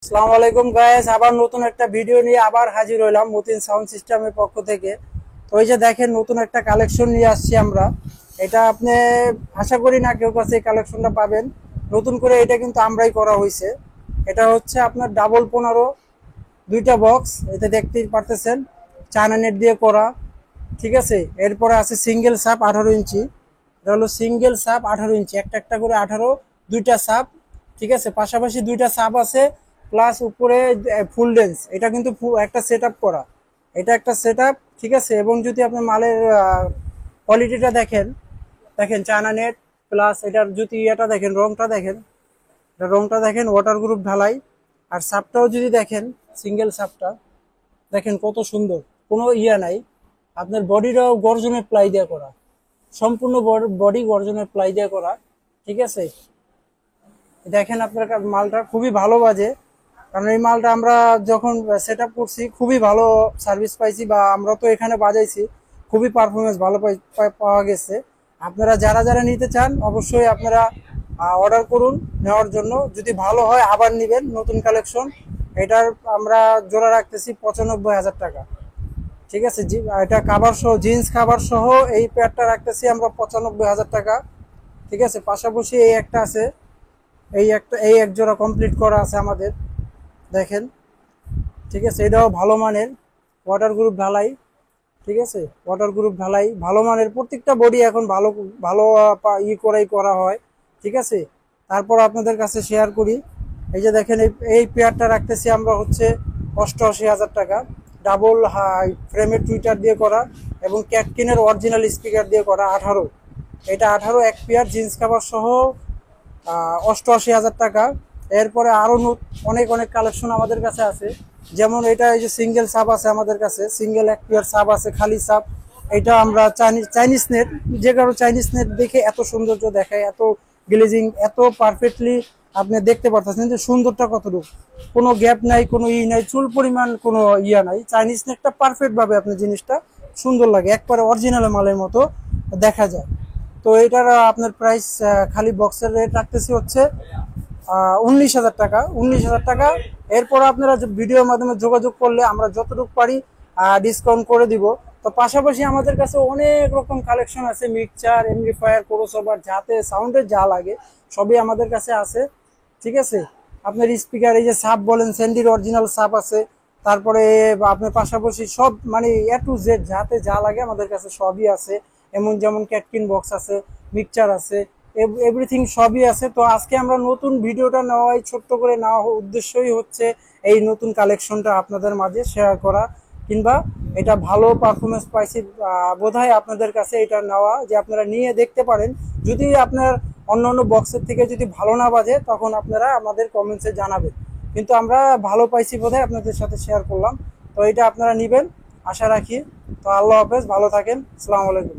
আসসালামু আলাইকুম গাইস, আবার নতুন একটা ভিডিও নিয়ে আবার হাজির হইলাম মতিন সাউন্ড সিস্টেমের পক্ষ থেকে। তো এই যে দেখেন, নতুন একটা কালেকশন নিয়ে আসছি আমরা। এটা আপনি আশা করি না কেউ কাছে এই কালেকশনটা পাবেন। নতুন করে এটা কিন্তু আমরাই করা হয়েছে। এটা হচ্ছে আপনার ডাবল 15 দুইটা বক্স, এটা দেখতেই পারতেছেন, চায়না নেট দিয়ে করা। ঠিক আছে, এরপরে আছে সিঙ্গেল সাপ 18 ইঞ্চি। এটা হলো সিঙ্গেল সাপ 18 ইঞ্চি, একটা একটা করে 18, দুইটা সাপ। ঠিক আছে, পাশাপাশি দুইটা সাপ আছে, প্লাস উপরে ফুল ডেন্স। এটা কিন্তু একটা সেট করা, এটা একটা সেট। ঠিক আছে, এবং যদি আপনি মালের কোয়ালিটিটা দেখেন, দেখেন চায়না নেট, প্লাস এটার যদি এটা দেখেন, রংটা দেখেন, এটা রংটা দেখেন, ওয়াটার গ্রুপ ঢালাই। আর সাপটাও যদি দেখেন, সিঙ্গেল সাপটা দেখেন কত সুন্দর, কোনো নাই। আপনার বডিটাও গর্জনের প্লাই দিয়ে করা, সম্পূর্ণ বডি গর্জনের প্লাই দিয়ে করা। ঠিক আছে, দেখেন আপনার মালটা খুবই ভালো বাজে। কারণ এই মালটা আমরা যখন সেট আপ করছি খুবই ভালো সার্ভিস পাইছি, বা আমরা তো এখানে বাজাইছি, খুবই পারফরমেন্স ভালো পাওয়া গেছে। আপনারা যারা যারা নিতে চান অবশ্যই আপনারা অর্ডার করুন নেওয়ার জন্য। যদি ভালো হয় আবার নিবেন নতুন কালেকশন। এটার আমরা জোড়া রাখতেছি 95,000 টাকা। ঠিক আছে, এটা কাভার সহ, জিন্স কাভার সহ এই প্যাডটা রাখতেছি আমরা 95,000 টাকা। ঠিক আছে, পাশাপাশি এই একটা আছে, এই এক জোড়া কমপ্লিট করা আছে আমাদের, দেখেন। ঠিক আছে, এটাও ভালো মানের, ওয়াটার গ্রুপ ঢালাই। ঠিক আছে, ওয়াটার গ্রুপ ঢালাই ভালো মানের, প্রত্যেকটা বডি এখন ভালো ভালো করা হয়। ঠিক আছে, তারপর আপনাদের কাছে শেয়ার করি। এই যে দেখেন, এই পেয়ারটা রাখতেছি আমরা হচ্ছে 88,000 টাকা। ডাবল হাই ফ্রেমের টুইটার দিয়ে করা, এবং ক্যাটকিনের অরিজিনাল স্পিকার দিয়ে করা 18। এটা 18 এক পেয়ার, জিন্স কাভার সহ 88,000 টাকা। এরপরে আরো অনেক অনেক কালেকশন আমাদের কাছে আছে। যেমন এটা, এই যে সিঙ্গেল সাব আছে আমাদের কাছে, সিঙ্গেল এক পেয়ার সাব আছে, খালি সাব। এটা আমরা চাইনিজ নেট, যে কারো চাইনিজ নেট দেখে এত সৌন্দর্য দেখায়, এত গ্লেজিং, এত পারফেক্টলি আপনি দেখতে পারতেছেন যে সুন্দরটা কতটুকু, কোনো গ্যাপ নাই, কোনো নাই, চুল পরিমাণ কোনো নাই। চাইনিজ নেটটা পারফেক্ট ভাবে আপনি জিনিসটা সুন্দর লাগে, একবারে অরিজিনাল মালের মতো দেখা যায়। তো এটার আপনার প্রাইস, খালি বক্সের রেট রাখতেছি হচ্ছে 19,000 টাকা। 19,000 টাকা। এরপর আপনারা ভিডিওর মাধ্যমে যোগাযোগ করলে আমরা যতটুকু পারি ডিসকাউন্ট করে দিব। তো পাশাপাশি আমাদের কাছে অনেক রকম কালেকশন আছে, মিক্সচার, এমপ্লিফায়ার, ক্রসওভার, যাতে সাউন্ডের যা লাগে সবই আমাদের কাছে আছে। ঠিক আছে, আপনার স্পিকার, এই যে সাব বলেন, স্যান্ডির অরিজিনাল সাব আছে। তারপরে আপনার পাশাপাশি সব মানে এ টু জেড যাতে যা লাগে আমাদের কাছে সবই আছে। এমন যেমন ক্যাটকিন বক্স আছে, মিক্সচার আছে, এভরিথিং সবই আছে। তো আজকে আমরা নতুন ভিডিওটা নেওয়াই, ছোট্ট করে নেওয়া উদ্দেশ্যই হচ্ছে এই নতুন কালেকশনটা আপনাদের মাঝে শেয়ার করা, কিংবা এটা ভালো পারফরমেন্স পাইছি বোধহয় আপনাদের কাছে এটা নেওয়া, যে আপনারা নিয়ে দেখতে পারেন। যদি আপনার অন্য অন্য বক্সের থেকে যদি ভালো না বাজে, তখন আপনারা আমাদের কমেন্টসে জানাবেন। কিন্তু আমরা ভালো পাইছি বোধহয় আপনাদের সাথে শেয়ার করলাম। তো এটা আপনারা নিবেন আশা রাখি। তো আল্লাহ হাফেজ, ভালো থাকেন, আসসালামু আলাইকুম।